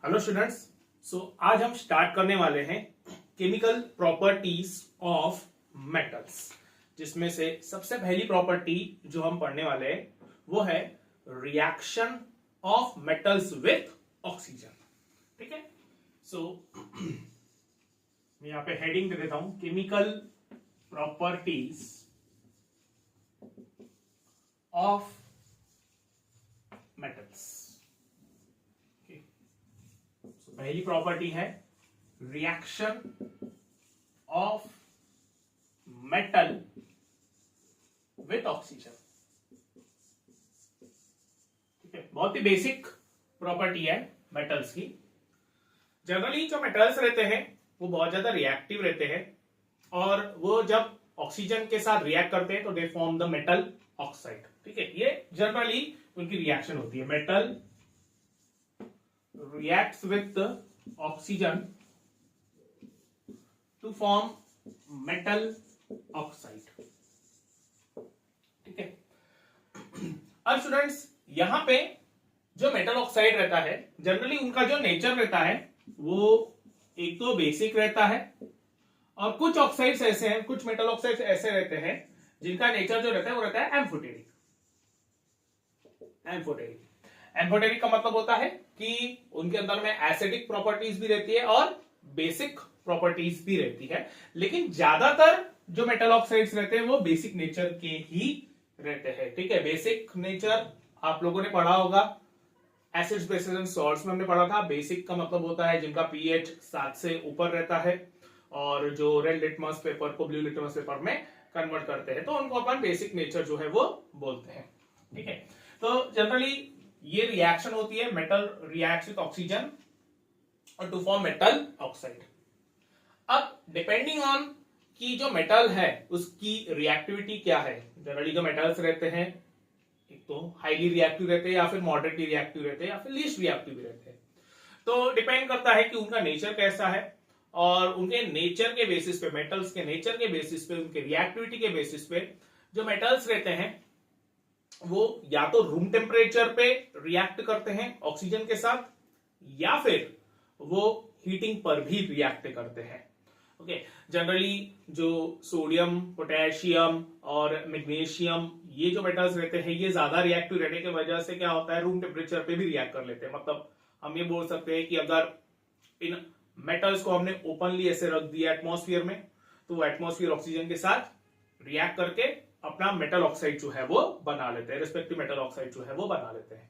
Hello students. आज हम start करने वाले हैं केमिकल प्रॉपर्टीज ऑफ मेटल्स, जिसमें से सबसे पहली प्रॉपर्टी जो हम पढ़ने वाले हैं वो है reaction of metals with oxygen. ठीक है। मैं यहां पे हेडिंग दे देता हूं, केमिकल प्रॉपर्टीज ऑफ मेटल्स। पहली प्रॉपर्टी है reaction of metal with oxygen. ठीक है, बहुत ही बेसिक प्रॉपर्टी है मेटल्स की। जनरली जो मेटल्स रहते हैं वो बहुत ज्यादा रिएक्टिव रहते हैं और वो जब ऑक्सीजन के साथ रिएक्ट करते हैं तो they form the metal oxide. ठीक है, ये जनरली उनकी रिएक्शन होती है। Metal reacts with oxygen to form metal oxide। ठीक है। अब स्टूडेंट्स यहां पे जो मेटल ऑक्साइड रहता है जनरली उनका जो नेचर रहता है वो एक तो बेसिक रहता है और कुछ ऑक्साइड्स ऐसे हैं, कुछ मेटल ऑक्साइड्स ऐसे रहते हैं जिनका नेचर जो रहता है वो रहता है एम्फोटेरिक। एम्फोटेरिक का मतलब होता है कि उनके अंदर में एसिडिक प्रॉपर्टीज भी रहती है और बेसिक प्रॉपर्टीज भी रहती है, लेकिन ज्यादातर जो मेटल ऑक्साइड्स रहते हैं वो बेसिक नेचर के ही रहते हैं। ठीक है, बेसिक नेचर आप लोगों ने पढ़ा होगा एसिड्स बेसिस एंड सॉल्ट्स में हमने पढ़ा था। बेसिक का मतलब होता है जिनका पीएच 7 से ऊपर रहता है और जो रेड लिटमस पेपर को ब्लू लिटमस पेपर में कन्वर्ट करते हैं तो उनको अपन बेसिक नेचर जो है वो बोलते हैं। ठीक है, तो जनरली ये रिएक्शन होती है, मेटल रिएक्ट्स विद ऑक्सीजन और टू फॉर्म मेटल ऑक्साइड। अब डिपेंडिंग ऑन कि जो मेटल है उसकी रिएक्टिविटी क्या है। जनरली जो मेटल्स रहते हैं एक तो हाईली रिएक्टिव रहते हैं या फिर मॉडरेटली रिएक्टिव रहते हैं या फिर लीस्ट रिएक्टिव भी रहते हैं। तो डिपेंड करता है कि उनका नेचर कैसा है और उनके नेचर के बेसिस पे, मेटल्स के नेचर के बेसिस पे, उनके रिएक्टिविटी के बेसिस पे जो मेटल्स रहते हैं वो या तो रूम टेम्परेचर पे रिएक्ट करते हैं ऑक्सीजन के साथ या फिर वो हीटिंग पर भी रिएक्ट करते हैं। ओके, जनरली जो सोडियम, पोटेशियम और मैग्नीशियम ये जो मेटल्स रहते हैं ये ज्यादा रिएक्टिव रहने की वजह से क्या होता है, रूम टेम्परेचर पे भी रिएक्ट कर लेते हैं। मतलब हम ये बोल सकते हैं कि अगर इन मेटल्स को हमने ओपनली ऐसे रख दिया एटमॉस्फेयर में तो वो एटमॉस्फेयर ऑक्सीजन के साथ रिएक्ट करके अपना मेटल ऑक्साइड जो है वो बना लेते हैं, रिस्पेक्टिव मेटल ऑक्साइड जो है वो बना लेते हैं।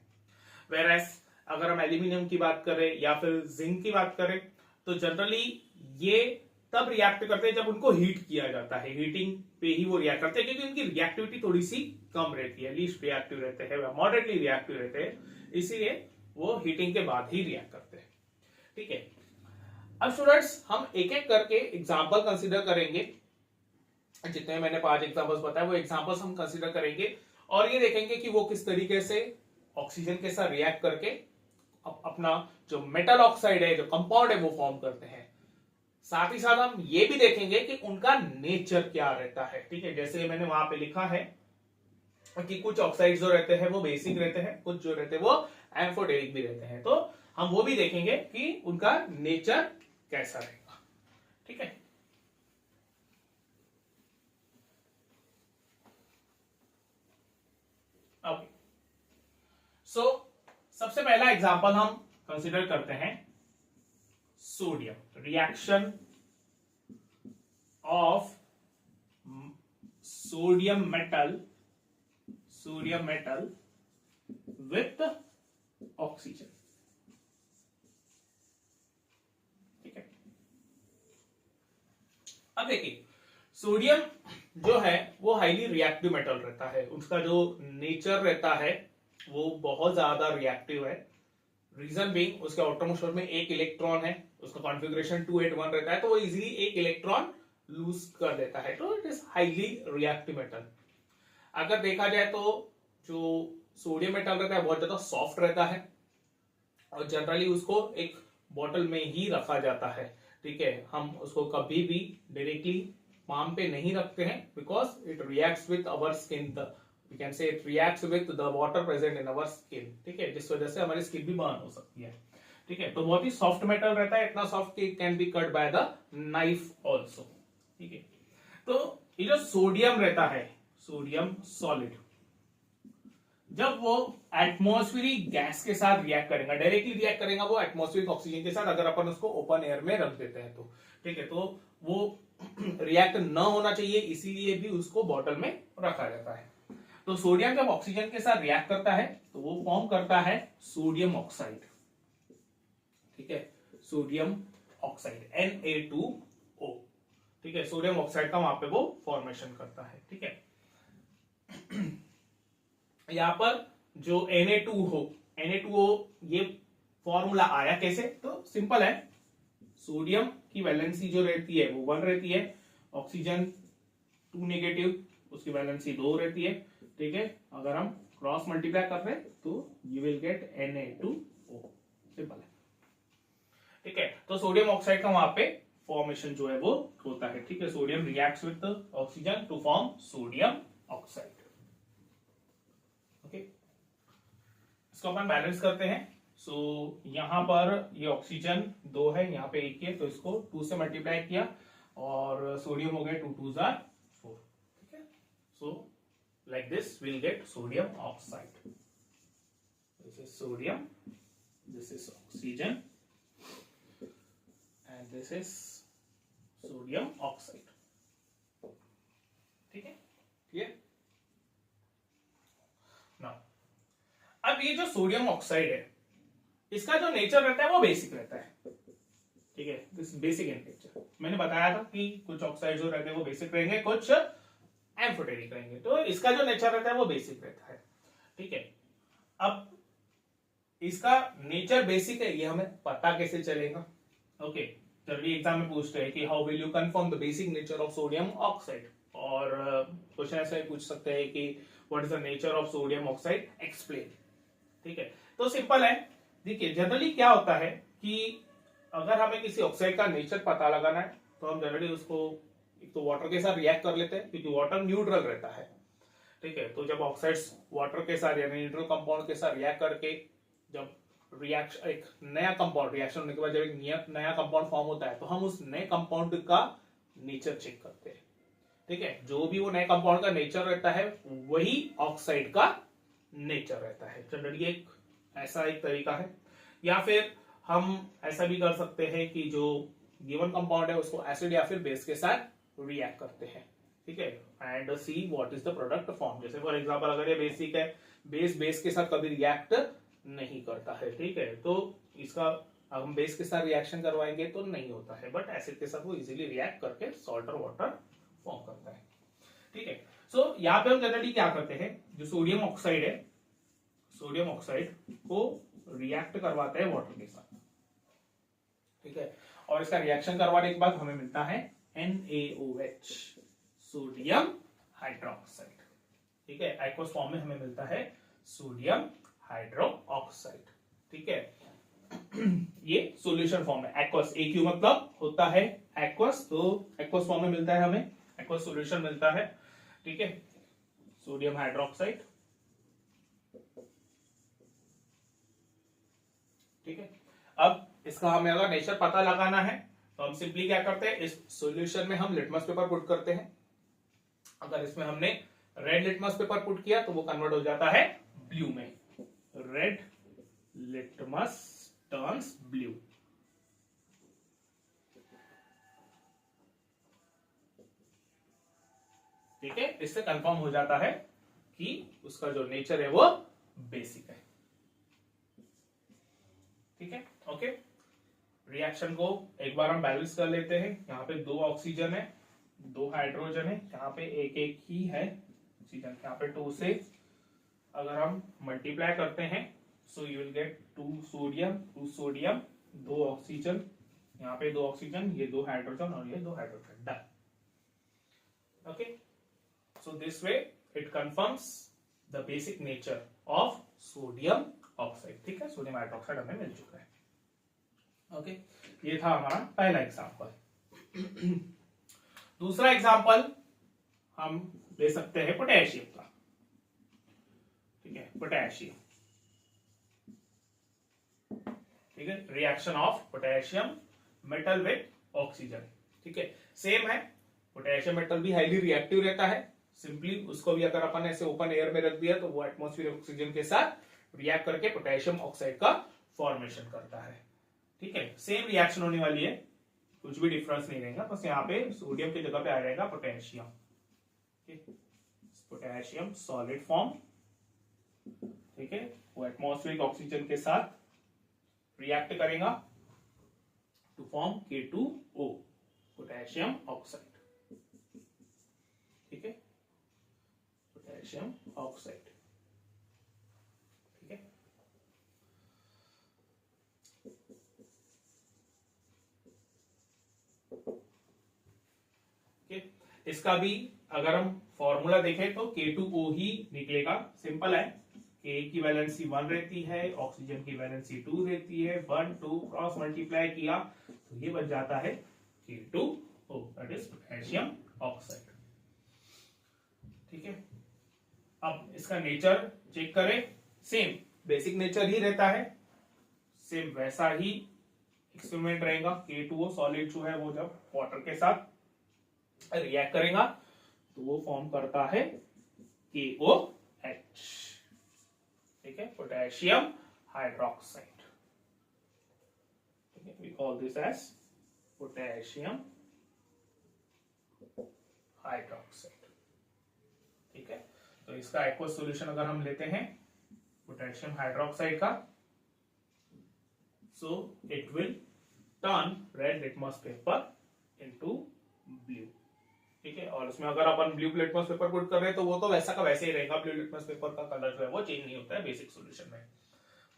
वेरएस अगर हम एल्यूमिनियम की बात करें या फिर जिंक की बात करें तो जनरली ये तब रिएक्ट करते हैं जब उनको हीट किया जाता है। हीटिंग पे ही वो रिएक्ट करते हैं क्योंकि उनकी रिएक्टिविटी थोड़ी सी कम रहती है, लीस्ट रिएक्टिव रहते हैं, मॉडरेटली रिएक्टिव रहते हैं, इसीलिए वो हीटिंग के बाद ही रिएक्ट करते हैं। ठीक है, अब स्टूडेंट्स हम एक एक करके एग्जाम्पल कंसिडर करेंगे। जितने मैंने 5 एग्जांपल्स बताए वो एग्जांपल्स हम कंसीडर करेंगे और ये देखेंगे कि वो किस तरीके से ऑक्सीजन के साथ रिएक्ट करके अपना जो मेटल ऑक्साइड है, जो कंपाउंड है वो फॉर्म करते हैं। साथ ही साथ हम ये भी देखेंगे कि उनका नेचर क्या रहता है। ठीक है, जैसे मैंने वहां पे लिखा है कि कुछ ऑक्साइड जो रहते हैं वो बेसिक रहते हैं, कुछ जो रहते हैं वो एम्फोटेरिक भी रहते हैं, तो हम वो भी देखेंगे कि उनका नेचर कैसा रहेगा। ठीक है, ओके। सबसे पहला एग्जांपल हम कंसीडर करते हैं sodium, reaction of sodium metal with oxygen. ठीक है, अब देखिए सोडियम जो है वो हाईली रिएक्टिव मेटल रहता है, उसका जो नेचर रहता है वो बहुत ज्यादा रिएक्टिव है। रीजन बीइंग उसके आउटरमोस्ट में एक इलेक्ट्रॉन है, उसका कॉन्फ़िगरेशन 281 रहता है तो वो इजीली एक इलेक्ट्रॉन लूज कर देता है, तो it is highly reactive metal. अगर देखा जाए तो जो सोडियम मेटल रहता है बहुत ज्यादा सॉफ्ट रहता है और जनरली उसको एक बॉटल में ही रखा जाता है। ठीक है, हम उसको कभी भी डायरेक्टली पाम पे नहीं रखते हैं because it reacts with our skin, we can say it reacts with the water present in our skin. ठीक है, जिस वजह से हमारी स्किन भी बर्न हो सकती है। ठीक है, तो बहुत ही सॉफ्ट मेटल रहता है, इतना सॉफ्ट कि can be cut by the knife also. ठीक है, तो ये जो सोडियम रहता है, सोडियम सॉलिड, जब वो एटमॉस्फेरिक गैस के साथ रिएक्ट करेगा, डायरेक्टली रिएक्ट करेगा वो एटमॉस्फेरिक ऑक्सीजन के साथ, अगर अपन उसको ओपन एयर में रख देते हैं तो। ठीक है, तो वो रिएक्ट न होना चाहिए, इसीलिए भी उसको बॉटल में रखा जाता है। तो सोडियम जब ऑक्सीजन के साथ रिएक्ट करता है तो वो फॉर्म करता है सोडियम ऑक्साइड। ठीक है, सोडियम ऑक्साइड Na2O। ठीक है, सोडियम ऑक्साइड का वहां पे वो फॉर्मेशन करता है। ठीक है, यहां पर जो Na2O ये फॉर्मूला आया कैसे, तो सिंपल है, सोडियम की वैलेंसी जो रहती है वो 1 रहती है, ऑक्सीजन 2 नेगेटिव, उसकी वैलेंसी 2 रहती है। ठीक है, अगर हम क्रॉस मल्टीप्लाई कर रहे हैं तो you will get Na2O, simple है। ठीक है, तो सोडियम ऑक्साइड का वहां पे फॉर्मेशन जो है वो होता है। ठीक है, sodium reacts with oxygen to form sodium oxide. Okay, इसको अपन बैलेंस करते हैं। सो यहां पर ये ऑक्सीजन 2 है, यहाँ पे 1 है, तो इसको 2 से मल्टीप्लाई किया और सोडियम हो गया 2 2 4। ठीक है, सो like this we'll get sodium oxide. This is sodium, this is oxygen, and this is sodium oxide. ठीक है, क्लियर। नाउ अब ये जो सोडियम ऑक्साइड है, इसका जो नेचर रहता है वो बेसिक रहता है। ठीक है, दिस बेसिक इन नेचर। मैंने बताया था कि कुछ ऑक्साइड जो रहते हैं वो बेसिक रहेंगे, कुछ एम्फोटेरिक रहेंगे, तो इसका जो नेचर रहता है वो बेसिक रहता है। ठीक है, अब इसका नेचर बेसिक है, ये हमें पता कैसे चलेगा। ओके, जनरली एग्जाम में पूछते हैं कि how will you confirm the basic nature of sodium oxide, और क्वेश्चन ऐसे पूछ सकते हैं कि what is the nature of sodium oxide, explain. ठीक है, तो सिंपल है। देखिए, जनरली क्या होता है कि अगर हमें किसी ऑक्साइड का नेचर पता लगाना है तो हम जनरली उसको एक तो वाटर के साथ रिएक्ट कर लेते हैं, क्योंकि वाटर न्यूट्रल रहता है। ठीक है, तो जब ऑक्साइड्स वाटर के साथ यानी न्यूट्रल कंपाउंड के साथ रिएक्ट करके जब रिएक्शन, एक नया कंपाउंड रिएक्शन होने के बाद जब एक नया कंपाउंड फॉर्म होता है तो हम उस नए कंपाउंड का नेचर चेक करते हैं। ठीक है, जो भी वो नए कंपाउंड का नेचर रहता है वही ऑक्साइड का नेचर रहता है। जनरली एक ऐसा एक तरीका है, या फिर हम ऐसा भी कर सकते हैं कि जो गिवन कंपाउंड है उसको एसिड या फिर बेस के साथ रिएक्ट करते हैं। ठीक है, and see what is the product form. जैसे फॉर एग्जांपल अगर ये बेसिक है, बेस के साथ कभी रिएक्ट नहीं करता है। ठीक है, तो इसका हम बेस के साथ रिएक्शन करवाएंगे तो नहीं होता है, बट एसिड के साथ वो इजीली रिएक्ट करके सॉल्ट और वाटर फॉर्म करता है। ठीक है, सो यहाँ पे हम जनरली क्या करते हैं, जो सोडियम ऑक्साइड है, सोडियम ऑक्साइड को रिएक्ट करवाते हैं वाटर के साथ। ठीक है, और इसका रिएक्शन करवाने के बाद हमें मिलता है NaOH, सोडियम हाइड्रोक्साइड। ठीक है, एक्वस फॉर्म में हमें मिलता है सोडियम हाइड्रोक्साइड। ठीक है, ये सॉल्यूशन फॉर्म है, एक्वस, AQ मतलब होता है एक्वस, तो एक्वस फॉर्म में मिलता है हमें, एक्वस सॉल्यूशन मिलता है। ठीक है, सोडियम हाइड्रोक्साइड। ठीक है, अब इसका हमें अगर नेचर पता लगाना है तो हम सिंपली क्या करते हैं, इस सॉल्यूशन में हम लिटमस पेपर पुट करते हैं। अगर इसमें हमने रेड लिटमस पेपर पुट किया तो वो कन्वर्ट हो जाता है ब्लू में, रेड लिटमस टर्न्स ब्लू। ठीक है, इससे कंफर्म हो जाता है कि उसका जो नेचर है वो बेसिक है। ठीक है, ओके, रिएक्शन को एक बार हम बैलेंस कर लेते हैं। यहाँ पे 2 ऑक्सीजन है, 2 हाइड्रोजन है, यहाँ पे एक ही है ऑक्सीजन, यहाँ पे 2 से अगर हम मल्टीप्लाई करते हैं so you will get 2 sodium 2 oxygen, यहाँ पे 2 ऑक्सीजन, ये 2 हाइड्रोजन और ये 2 hydrogen, done. Okay, so this way it confirms the basic nature of sodium oxide. ठीक है, सोडियम हाइड्रोक्साइड हमें मिल चुका है। ओके, ये था हमारा पहला एग्जांपल। दूसरा एग्जांपल हम ले सकते हैं पोटेशियम का। ठीक है, पोटेशियम। ठीक है, reaction of potassium metal with oxygen. ठीक है, सेम है, पोटेशियम मेटल भी हाईली रिएक्टिव रहता है। सिंपली उसको भी अगर अपन ऐसे ओपन एयर में रख दिया तो वो एटमॉस्फेयर ऑक्सीजन के साथ रिएक्ट करके पोटेशियम ऑक्साइड का फॉर्मेशन करता है। ठीक है, सेम रिएक्शन होने वाली है, कुछ भी डिफरेंस नहीं रहेगा, बस यहाँ पे सोडियम की जगह पे आ जाएगा पोटेशियम। पोटेशियम सॉलिड फॉर्म, ठीक है, वो एटमॉस्फेरिक ऑक्सीजन के साथ रिएक्ट करेगा to form K2O, potassium oxide. ठीक है, पोटेशियम ऑक्साइड। ठीक है, इसका भी अगर हम फॉर्मूला देखें तो K2O ही निकलेगा। सिंपल है, K की वैलेंसी 1 रहती है, ऑक्सीजन की वैलेंसी 2 रहती है, 1 2 क्रॉस मल्टीप्लाई किया तो ये बन जाता है K2O, that is potassium oxide. ठीक है, अब इसका नेचर चेक करें, सेम बेसिक नेचर ही रहता है, सेम वैसा ही एक्सपेरिमेंट रहेगा। K2O सॉलिड जो है वो जब वाटर के साथ रिएक्ट करेगा तो वो फॉर्म करता है KOH। ठीक है, potassium hydroxide. We call this as potassium hydroxide. ठीक है, तो इसका एक्वस सॉल्यूशन अगर हम लेते हैं पोटेशियम हाइड्रोक्साइड का, so it will turn red litmus paper into blue. ठीक है, और उसमें अगर अपन ब्लू लिटमस पेपर पुट कर रहे हैं तो वो तो वैसा का वैसे ही रहेगा, ब्लू लिटमस पेपर का कलर जो है वो चेंज नहीं होता है, बेसिक सॉल्यूशन में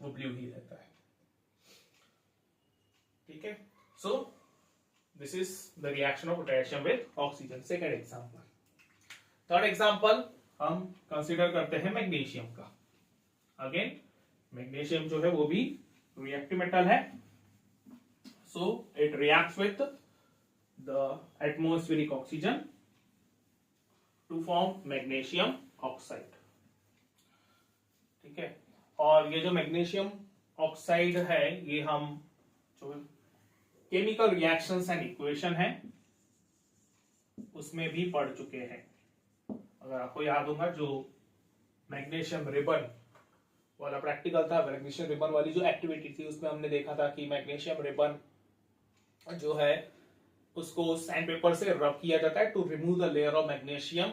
वो ब्लू ही रहता है। ठीक है, so this is the reaction of potassium with oxygen. Second example, third example हम कंसीडर करते हैं मैग्नीशियम का। अगेन मैग्नीशियम जो है वो भी रिएक्टिव मेटल है, so it reacts with the atmospheric oxygen to form magnesium oxide. ठीक है, और ये जो मैग्नीशियम ऑक्साइड है ये हम जो केमिकल रिएक्शंस एंड इक्वेशन है उसमें भी पढ़ चुके हैं। अगर आपको याद होगा जो मैग्नीशियम रिबन वाला प्रैक्टिकल था, मैग्नीशियम रिबन वाली जो एक्टिविटी थी उसमें हमने देखा था कि मैग्नीशियम रिबन जो है उसको सैंड पेपर से रब किया जाता है to remove the layer of magnesium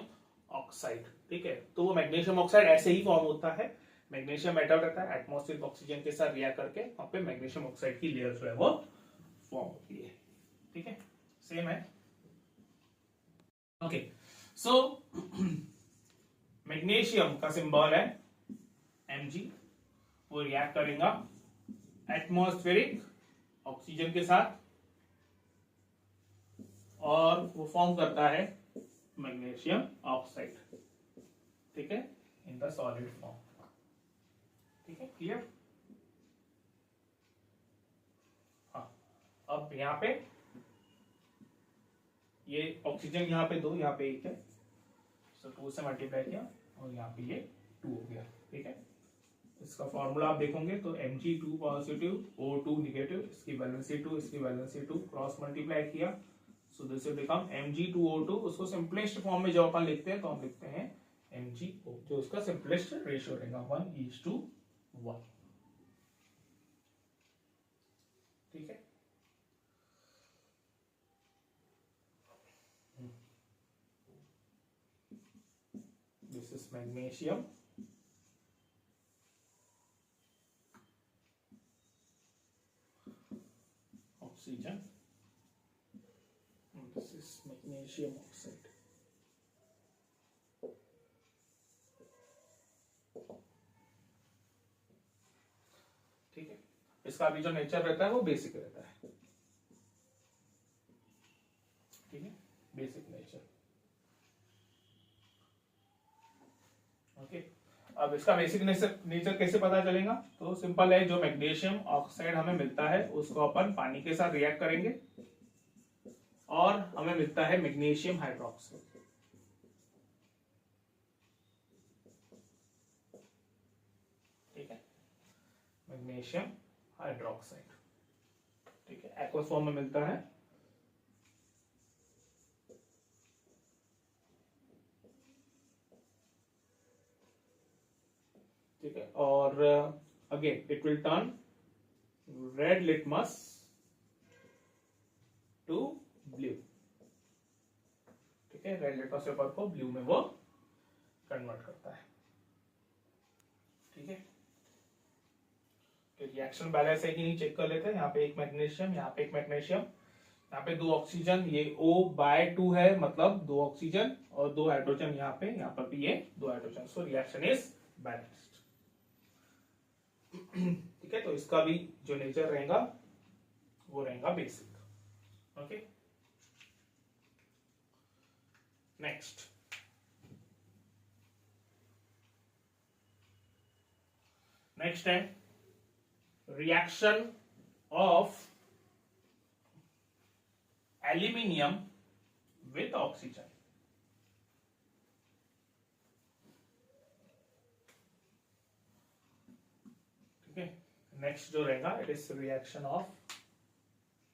oxide. ठीक है, तो वो मैग्नीशियम ऑक्साइड ऐसे ही फॉर्म होता है, मैग्नीशियम मेटल रहता है, एटमॉस्फेरिक ऑक्सीजन के साथ रिएक्ट करके वहां पे मैग्नीशियम ऑक्साइड की लेयर जो है वो फॉर्म होती है। ठीक है, सेम है। ओके, सो मैग्नीशियम का सिंबल है Mg, वो रिएक्ट करेगा एटमॉस्फेरिक ऑक्सीजन के साथ और वो फॉर्म करता है मैग्नीशियम ऑक्साइड। ठीक है, इन द सॉलिड फॉर्म। ठीक है, क्लियर। हाँ, अब यहाँ पे ये ऑक्सीजन यहाँ पे 2, यहाँ पे 1 है, सो 2 से मल्टीप्लाई किया और यहाँ पे ये 2 हो गया। ठीक है, इसका फॉर्मूला आप देखोगे तो Mg2 पॉजिटिव, O2 निगेटिव, इसकी वैलेंसी 2, इसकी वैलेंसी 2, क्रॉस मल्टीप्लाई किया, so this will become Mg2O2। उसको सिंपलेस्ट फॉर्म में जब अपन लिखते हैं तो हम लिखते हैं MgO, जो उसका सिंपलेस्ट रेशियो रहेगा 1:1। ठीक है, this is magnesium, oxygen, this is magnesium oxide। ठीक है, इसका भी जो नेचर रहता है वो बेसिक रहता है। ठीक है, बेसिक नेचर। ओके, अब इसका बेसिक नेचर कैसे पता चलेगा, तो सिंपल है, जो मैग्नीशियम ऑक्साइड हमें मिलता है उसको अपन पानी के साथ रिएक्ट करेंगे और हमें मिलता है मैग्नीशियम हाइड्रोक्साइड। ठीक है, मैग्नीशियम हाइड्रोक्साइड। एक्वस फॉर्म में मिलता है। ठीक है, और again it will turn red litmus to blue. ठीक है, रेड लिटमस पेपर को ब्लू में वो कन्वर्ट करता है। ठीक है, तो रिएक्शन बैलेंस है कि नहीं चेक कर लेते हैं। यहाँ पे एक मैग्नीशियम, यहाँ पे एक मैग्नीशियम, यहाँ पे 2 ऑक्सीजन, ये O/2 है, मतलब 2 ऑक्सीजन और 2 हाइड्रोजन यहाँ पे, यहाँ पर भी ये 2 hydrogen. So reaction is balanced. ठीक है, तो इसका भी जो नेचर रहेगा वो रहेगा बेसिक। ओके, नेक्स्ट है reaction of aluminium with oxygen. ठीक है, नेक्स्ट जो रहेगा it is reaction of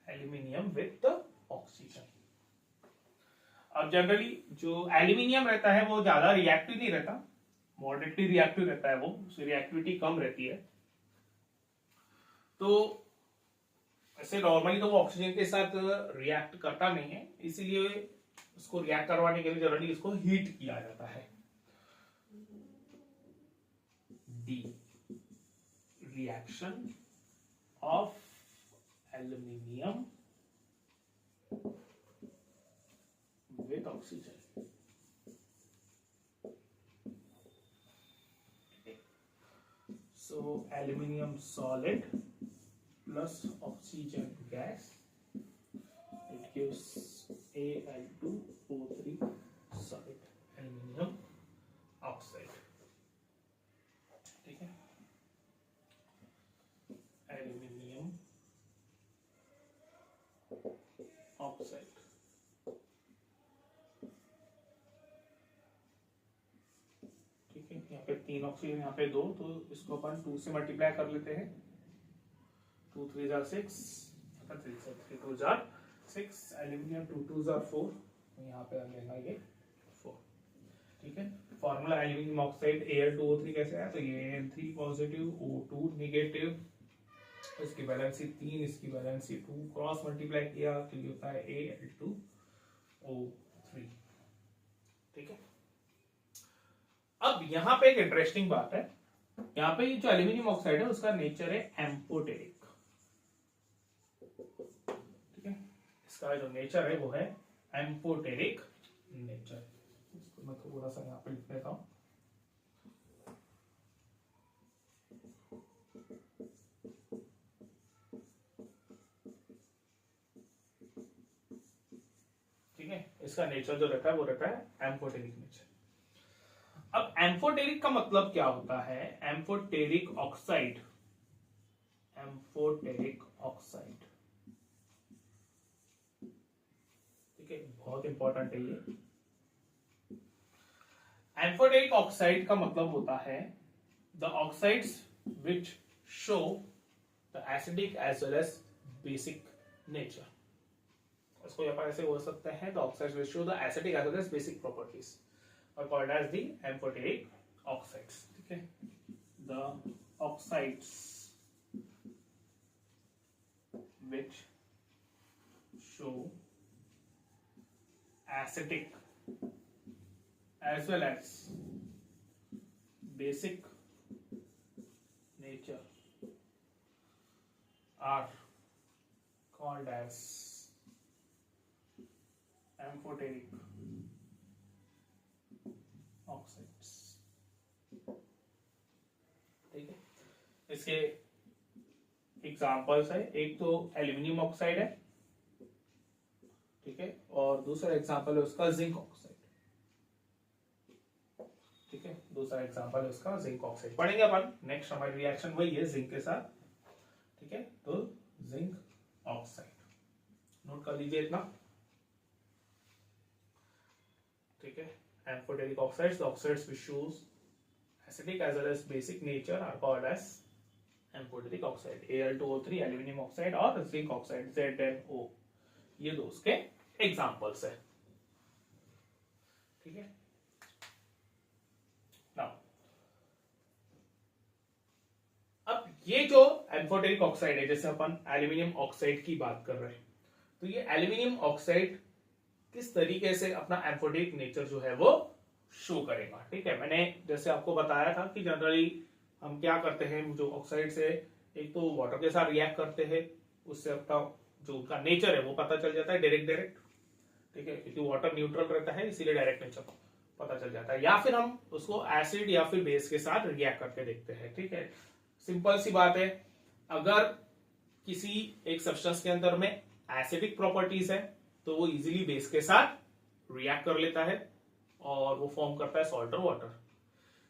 aluminium with oxygen. अब जनरली जो एल्यूमिनियम रहता है वो ज्यादा रिएक्टिव नहीं रहता, मॉडरेटली रिएक्टिव रहता है, वो उसकी रिएक्टिविटी कम रहती है। तो ऐसे नॉर्मली तो वो ऑक्सीजन के साथ रिएक्ट करता नहीं है, इसीलिए उसको रिएक्ट करवाने के लिए जनरली इसको हीट किया जाता है। D, reaction of aluminium with oxygen. So aluminium solid plus oxygen gas, it gives Al2O3 solid, aluminium oxide। ठीक है, aluminium oxide। ठीक है, यहाँ पे 3 ऑक्सीजन, यहाँ पे 2, तो इसको अपन 2 से मल्टीप्लाई कर लेते हैं। 2 3 जार 6, 3 2 जार 6, एल्यूमिनियम 2 2 जार 4, यहाँ पे आ जाएगा ये 4। ठीक है, फॉर्मूला एल्यूमिनियम ऑक्साइड Al2O3 कैसे है, तो ये Al3 पॉजिटिव, O2 नेगेटिव, इसकी वैलेंसी 3, इसकी वैलेंसी 2, क्रॉस मल्टीप्लाई किया तो ये होता है Al2O3। ठीक है, अब यहां पे एक इंटरेस्टिंग बात है, यहां पे जो एल्यूमिनियम ऑक्साइड है उसका नेचर है एम्फोटेरिक। ठीक है, इसका जो नेचर है वो है एम्फोटेरिक नेचर। इसको मैं थोड़ा सा यहां पे लिख देता हूं। ठीक है, इसका नेचर जो रहता है वो रहता है एम्फोटेरिक नेचर। अब एम्फोटेरिक का मतलब क्या होता है, एम्फोटेरिक ऑक्साइड, एम्फोटेरिक ऑक्साइड। ठीक है, बहुत इंपॉर्टेंट है ये। एम्फोटेरिक ऑक्साइड का मतलब होता है the oxides which show the acidic as well as basic nature. इसको यहाँ पर ऐसे बोल सकते हैं, the oxides which show the acidic as well as basic properties are called as the amphoteric oxides। ठीक है, the oxides which show acidic as well as basic nature are called as amphoteric oxides. ठीक है, इसके examples है, एक तो aluminium oxide है, ठीक है, और दूसरा एग्जांपल है उसका जिंक ऑक्साइड। ठीक है, दूसरा एग्जांपल है उसका जिंक ऑक्साइड। पढ़ेंगे अपन, नेक्स्ट हमारी रिएक्शन वही है जिंक के साथ। ठीक है, तो जिंक ऑक्साइड नोट कर लीजिए इतना। ठीक है, amphoteric oxides, the oxides which shows acidic as well as basic nature are called as amphoteric oxide Al2O3 aluminium oxide और जिंक ऑक्साइड ZnO, ये दो उसके एग्जांपल्स है। ठीक है, नाउ अब ये जो एम्फोटेरिक ऑक्साइड है, जैसे अपन एल्यूमिनियम ऑक्साइड की बात कर रहे हैं, तो ये एल्यूमिनियम ऑक्साइड किस तरीके से अपना एम्फोटेरिक नेचर जो है वो शो करेगा। ठीक है, मैंने जैसे आपको बताया था कि जनरली हम क्या करते हैं, जो ऑक्साइड से एक तो वाटर के साथ रिएक्ट करते हैं, उससे अपना जो उनका नेचर है वो पता चल जाता है डायरेक्ट। ठीक है, क्योंकि वाटर न्यूट्रल रहता है इसीलिए डायरेक्ट नेचर पता चल जाता है, या फिर हम उसको एसिड या फिर बेस के साथ रिएक्ट करके देखते हैं। ठीक है, सिंपल सी बात है, अगर किसी एक सब्सटेंस के अंदर में एसिडिक प्रॉपर्टीज है तो वो इजीली बेस के साथ रिएक्ट कर लेता है और वो फॉर्म करता है सॉल्ट और वाटर।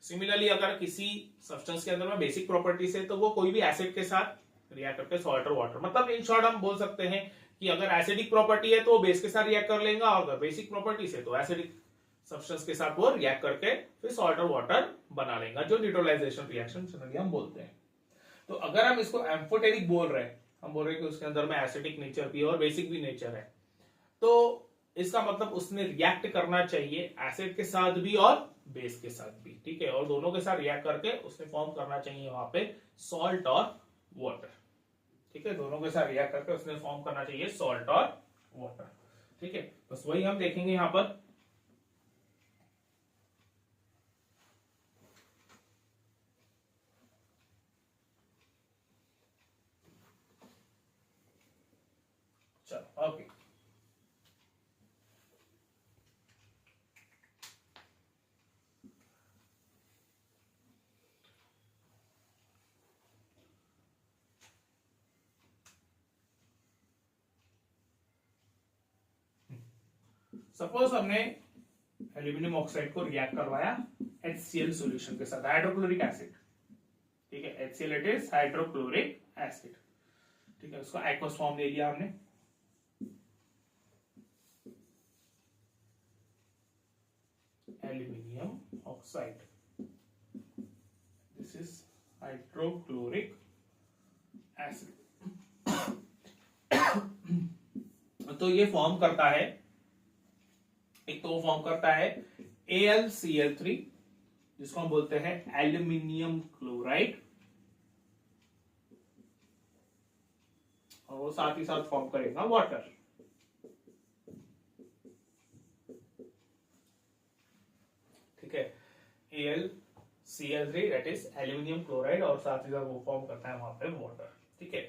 सिमिलरली अगर किसी सब्सटेंस के अंदर में बेसिक प्रॉपर्टीज है तो वो कोई भी एसिड के साथ रिएक्ट करके सॉल्ट और वाटर, मतलब इन शॉर्ट हम बोल सकते हैं कि अगर एसिडिक प्रॉपर्टी है तो वो बेस के साथ रिएक्ट कर लेगा, और अगर बेसिक प्रॉपर्टीज है तो एसिडिक सब्सटेंस के साथ वो रिएक्ट करके फिर सॉल्ट और वाटर बना लेगा, जो न्यूट्रलाइजेशन रिएक्शन जनरली हम बोलते हैं। तो अगर हम इसको एम्फोटेरिक बोल रहे हैं, हम बोल रहे हैं कि उसके अंदर में एसिडिक नेचर भी है और बेसिक भी नेचर है, तो इसका मतलब उसने रिएक्ट करना चाहिए एसिड के साथ भी और बेस के साथ भी। ठीक है, और दोनों के साथ रिएक्ट करके उसने फॉर्म करना चाहिए वहां पे सॉल्ट और वाटर। ठीक है, दोनों के साथ रिएक्ट करके उसने फॉर्म करना चाहिए सॉल्ट और वाटर। ठीक है, बस वही हम देखेंगे यहां पर। चलो ओके, सपोज हमने एल्यूमिनियम ऑक्साइड को रिएक्ट करवाया HCl सॉल्यूशन के साथ, हाइड्रोक्लोरिक एसिड। ठीक है, HCl it is hydrochloric acid. ठीक है, उसका एक्वस फॉर्म ले लिया हमने। Aluminium oxide, this is hydrochloric acid. तो ये फॉर्म करता है, एक तो वो फॉर्म करता है AlCl3, जिसको हम बोलते हैं एल्यूमिनियम क्लोराइड, और वो साथ ही साथ फॉर्म करेगा वाटर। ठीक है, AlCl3 that is aluminium chloride, और साथ ही साथ वो फॉर्म करता है वहां पे वाटर। ठीक है,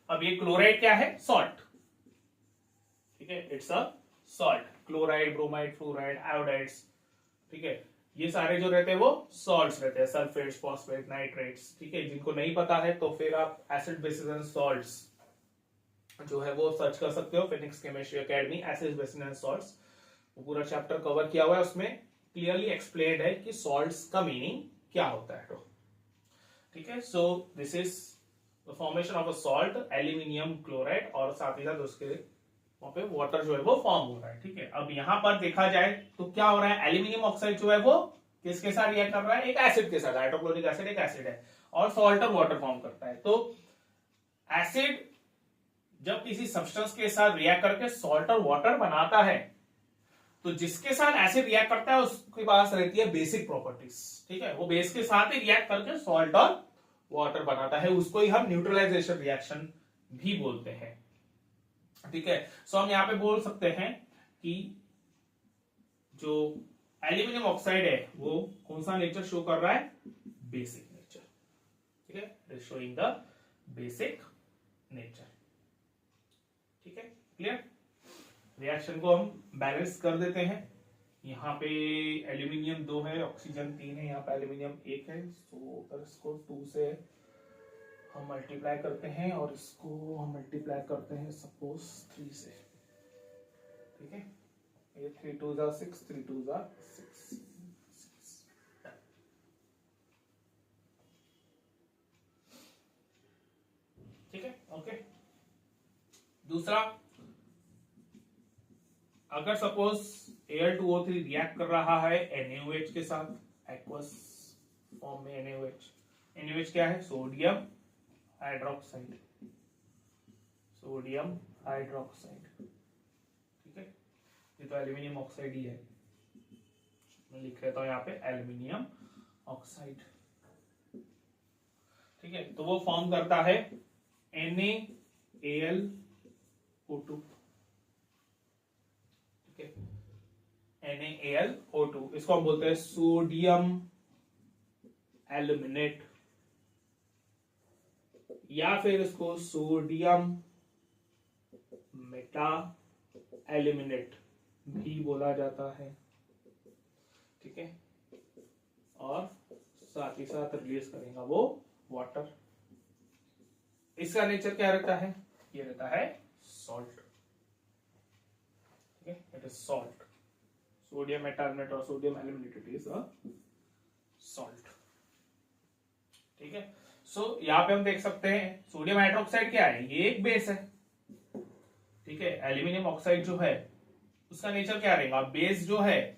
अब ये क्लोराइड क्या है, सॉल्ट। ठीक है, it's a salt, chloride, bromide, fluoride, iodides. ठीक है, ये सारे जो रहते हैं वो सॉल्ट्स रहते हैं, सल्फेट्स, फॉस्फेट, नाइट्रेट्स। ठीक है, जिनको नहीं पता है तो फिर आप एसिड बेसिस एंड सॉल्ट्स जो है वो सर्च कर सकते हो, Phoenix chemistry academy acid basis and salts, वो पूरा चैप्टर कवर किया हुआ है, उसमें क्लियरली एक्सप्लेन्ड है कि सॉल्ट्स का मीनिंग क्या होता है। तो ठीक है, so this is the formation of a salt aluminium chloride, और साथ ही साथ उसके वहां पे वाटर जो है वो फॉर्म हो रहा है। ठीक है, अब यहां पर देखा जाए तो क्या हो रहा है, एल्यूमिनियम ऑक्साइड जो है वो किसके साथ रिएक्ट कर रहा है, एक एसिड के साथ, हाइड्रोक्लोरिक एसिड एक एसिड है, और सॉल्ट और वाटर फॉर्म करता है। तो एसिड जब किसी सब्सटेंस के साथ रिएक्ट करके सॉल्ट और वाटर बनाता है, तो जिसके साथ एसिड रिएक्ट करता है उसके पास रहती है बेसिक प्रॉपर्टीज। ठीक है, वो बेस के साथ ही रिएक्ट करके सॉल्ट और वाटर बनाता है, उसको ही हम न्यूट्रलाइजेशन रिएक्शन भी बोलते हैं। ठीक है, सो हम यहां पे बोल सकते हैं कि जो एल्यूमिनियम ऑक्साइड है वो कौन सा नेचर शो कर रहा है, बेसिक नेचर। ठीक है, it is showing the basic nature. ठीक है, क्लियर। रिएक्शन को हम बैलेंस कर देते हैं। यहाँ पे एल्यूमिनियम 2 है, ऑक्सीजन 3 है, यहाँ पे एल्यूमिनियम 1 है, सो अगर इसको 2 से हम मल्टीप्लाई करते हैं और इसको हम मल्टीप्लाई करते हैं सपोज 3 से। ठीक है, ये 3 2 जा 6, 3 2 जा 6। ठीक है, ओके। दूसरा, अगर सपोज Al2O3 रिएक्ट कर रहा है NaOH के साथ, एक्वस फॉर्म में NaOH। NaOH क्या है, सोडियम हाइड्रोक्साइड, सोडियम हाइड्रोक्साइड। ठीक है, ये तो एल्यूमिनियम ऑक्साइड ही है, मैं लिख लेता हूं यहाँ पे एल्यूमिनियम ऑक्साइड। ठीक है, तो वो फॉर्म करता है NaAlO2। ठीक है, NaAlO2, इसको हम बोलते हैं सोडियम एल्यूमिनेट, या फिर इसको सोडियम मेटा एल्यूमिनेट भी बोला जाता है। ठीक है, और साथ ही साथ रिलीज करेगा वो वाटर। इसका नेचर क्या रहता है? ये रहता है सॉल्ट। ठीक है, इट इज सॉल्ट। सोडियम मेटाल्यूमिनेट और sodium aluminate is a salt. ठीक है, सो यहाँ पे हम देख सकते हैं सोडियम हाइड्रोक्साइड क्या है, ये एक बेस है। ठीक है, एल्यूमिनियम ऑक्साइड जो है उसका नेचर क्या रहेगा? बेस जो है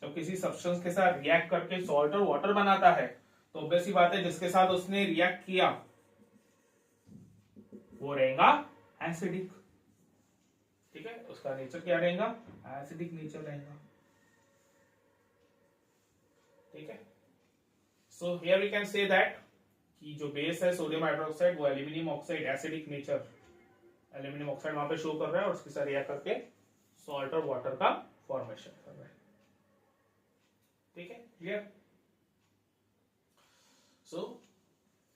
जब किसी सब्सटेंस के साथ रिएक्ट करके सॉल्ट और वाटर बनाता है तो ऑब्वियस सी बात है जिसके साथ उसने रिएक्ट किया वो रहेगा एसिडिक। ठीक है, उसका नेचर क्या रहेगा? एसिडिक नेचर रहेगा। ठीक है, so here we can say that कि जो बेस है सोडियम हाइड्रोक्साइड वो aluminium oxide acidic nature, aluminium oxide वहां पे शो कर रहा है और उसके साथ रिएक्ट करके सॉल्ट और वाटर का फॉर्मेशन कर रहा है। ठीक है, clear? So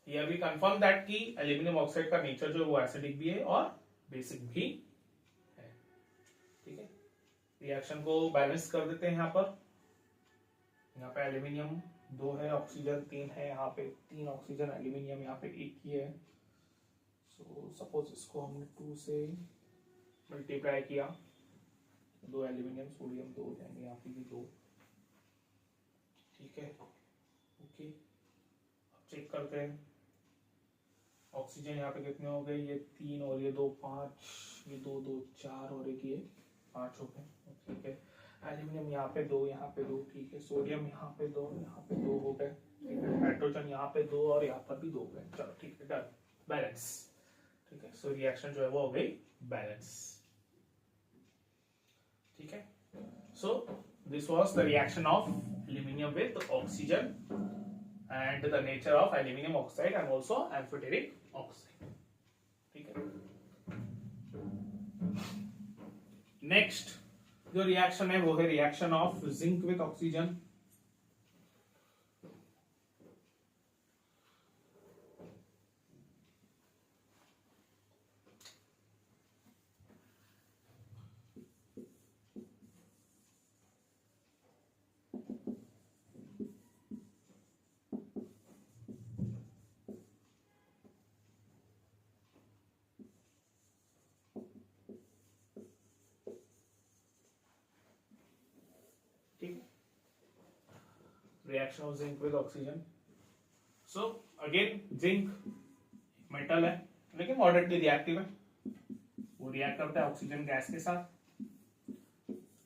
here we confirm that कि एल्यूमिनियम ऑक्साइड का नेचर जो है वो एसिडिक भी है और बेसिक भी है। ठीक है, रिएक्शन को बैलेंस कर देते हैं। यहाँ पे एल्यूमिनियम 2 है, ऑक्सीजन 3 है, यहाँ पे 3 ऑक्सीजन, एल्यूमिनियम यहाँ पे 1 ही है। सो सपोज इसको हमने 2 से मल्टीप्लाई किया, 2 एल्यूमिनियम, सोडियम 2 हो जाएंगे, यहाँ पे भी 2। ठीक है, ओके, अब चेक करते हैं ऑक्सीजन यहाँ पे कितने हो गए, ये 3 और ये 2 5, ये 2 2 4 और एक ये 5 हो गए। ठीक है, एल्यूमिनियम यहाँ पे 2, यहाँ पे 2। ठीक है, सोडियम यहाँ पे 2, यहाँ पे 2 हो गए। ठीक है, हाइड्रोजन यहाँ पे 2 और यहाँ पर भी 2 हो गए। चलो ठीक है, डन, बैलेंस। ठीक है, सो रिएक्शन जो है वो हो गई बैलेंस। ठीक है, सो this was the reaction of aluminium with oxygen and the nature of aluminium oxide and also amphoteric oxide. ठीक है, नेक्स्ट जो रिएक्शन है वो है reaction of zinc with oxygen. Reaction of zinc with oxygen. So again zinc metal है लेकिन moderately reactive है, वो रिएक्ट करता है ऑक्सीजन गैस के साथ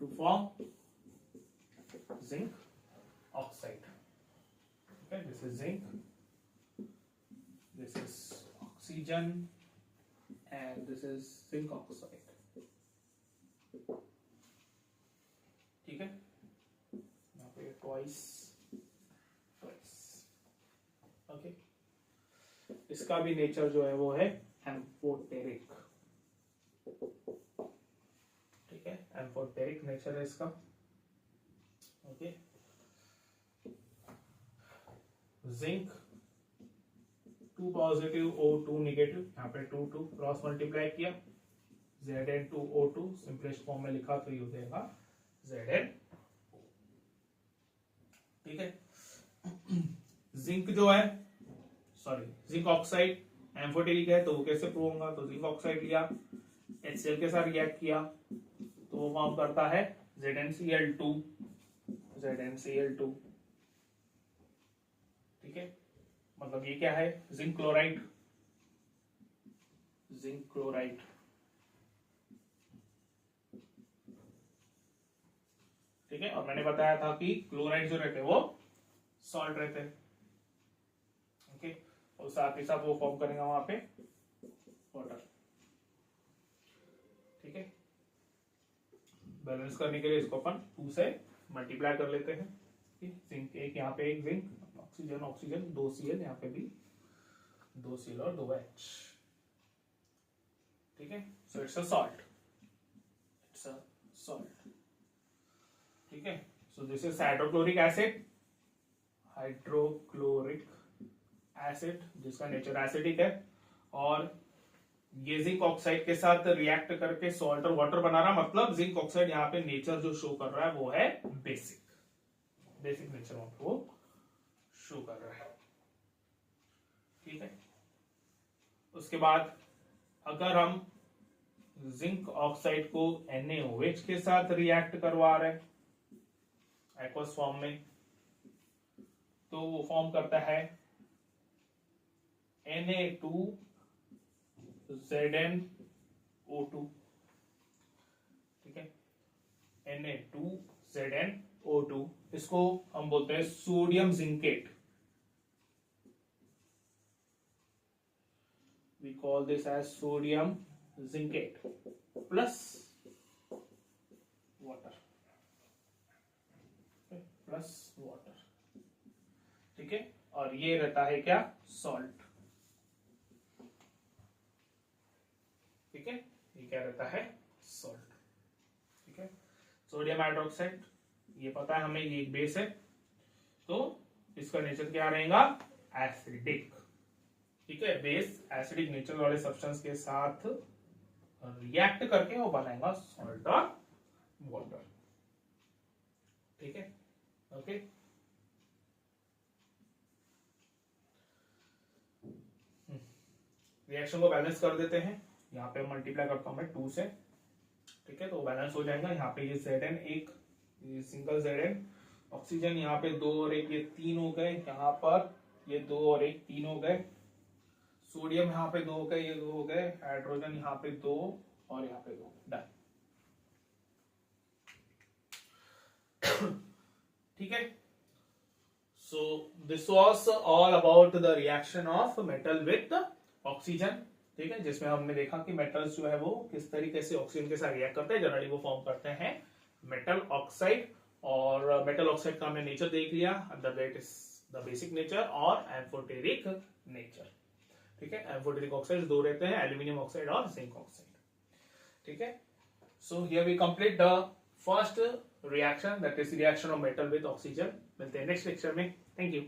to form zinc oxide. okay, this is zinc, this is oxygen and this is zinc oxide। ठीक है, यहाँ पे twice। ओके, इसका भी नेचर जो है वो है एम्फोटेरिक। ठीक है, एम्फोटेरिक नेचर है इसका। Okay, zinc 2 positive O2 negative, यहाँ पे 2 2 क्रॉस मल्टीप्लाई किया, Zn2O2 सिंपलेस्ट फॉर्म में लिखा तो ये हो जाएगा Zn। ठीक है, जिंक जो है जिंक ऑक्साइड एम्फोटेरिक है तो वो कैसे प्रूव होगा? तो जिंक ऑक्साइड लिया, HCl के साथ रिएक्ट किया तो वो फॉर्म करता है ZnCl2। ठीक है, मतलब ये क्या है? Zinc chloride. ठीक है, और मैंने बताया था कि क्लोराइड जो रहते हैं वो सॉल्ट रहते हैं। ओके, और साथ ही साथ वो फॉर्म करेंगे वहां पे वाटर। ठीक है, बैलेंस करने के लिए इसको अपन 2 से मल्टीप्लाई कर लेते हैं। जिंक एक, यहाँ पे एक जिंक, ऑक्सीजन ऑक्सीजन 2 Cl, यहाँ पे भी 2 Cl और 2 H। ठीक है, so it's a salt, it's a salt. ठीक है, so this is hydrochloric acid, hydrochloric acid जिसका नेचर एसिडिक है, और ये जिंक ऑक्साइड के साथ रिएक्ट करके सॉल्ट और वाटर बना रहा, मतलब जिंक ऑक्साइड यहाँ पे नेचर जो शो कर रहा है वो है बेसिक, बेसिक नेचर वो शो कर रहा है। ठीक है, उसके बाद अगर हम जिंक ऑक्साइड को NaOH के साथ रिएक्ट करवा रहे एक्वस फॉर्म में, तो वो फॉर्म करता है Na2ZnO2। ठीक है, Na2ZnO2, इसको हम बोलते हैं sodium zincate. We call this as sodium zincate plus water, plus water. ठीक है, और ये रहता है क्या, सॉल्ट। ठीक है, ये क्या रहता है, सॉल्ट। ठीक है, सोडियम हाइड्रोक्साइड, ये पता है हमें, ये एक बेस है, तो इसका नेचर क्या रहेगा, एसिडिक। ठीक है, बेस एसिडिक नेचर वाले सब्सटेंस के साथ रिएक्ट करके वो बनाएगा सॉल्ट और वाटर। ठीक है, ओके। रिएक्शन को बैलेंस कर देते हैं, यहाँ पे मल्टीप्लाई करता हूं मैं 2 से। ठीक है, तो बैलेंस हो जाएगा। यहाँ पे ये Zn एक, ये सिंगल Zn, ऑक्सीजन यहाँ पे 2 और 1, ये 3 हो गए, यहाँ पर ये 2 और 1 3 हो गए, सोडियम यहाँ पे 2 हो गए, ये 2 हो गए, हाइड्रोजन यहाँ पे 2 और यहाँ पे 2, डन। ठीक है, so this was all about the reaction of metal with oxygen. ठीक है, जिसमें हमने देखा कि मेटल्स जो है वो किस तरीके से ऑक्सीजन के साथ रिएक्ट करते हैं। जनरली वो फॉर्म करते हैं मेटल ऑक्साइड, और मेटल ऑक्साइड का हमने नेचर देख लिया, that is the basic nature और एम्फोटेरिक नेचर। ठीक है, एम्फोटेरिक ऑक्साइड 2 रहते हैं, एल्यूमिनियम ऑक्साइड और जिंक ऑक्साइड। ठीक है, so here we complete the first reaction, that is reaction of metal with oxygen. मिलते हैं नेक्स्ट लेक्चर में। Thank you.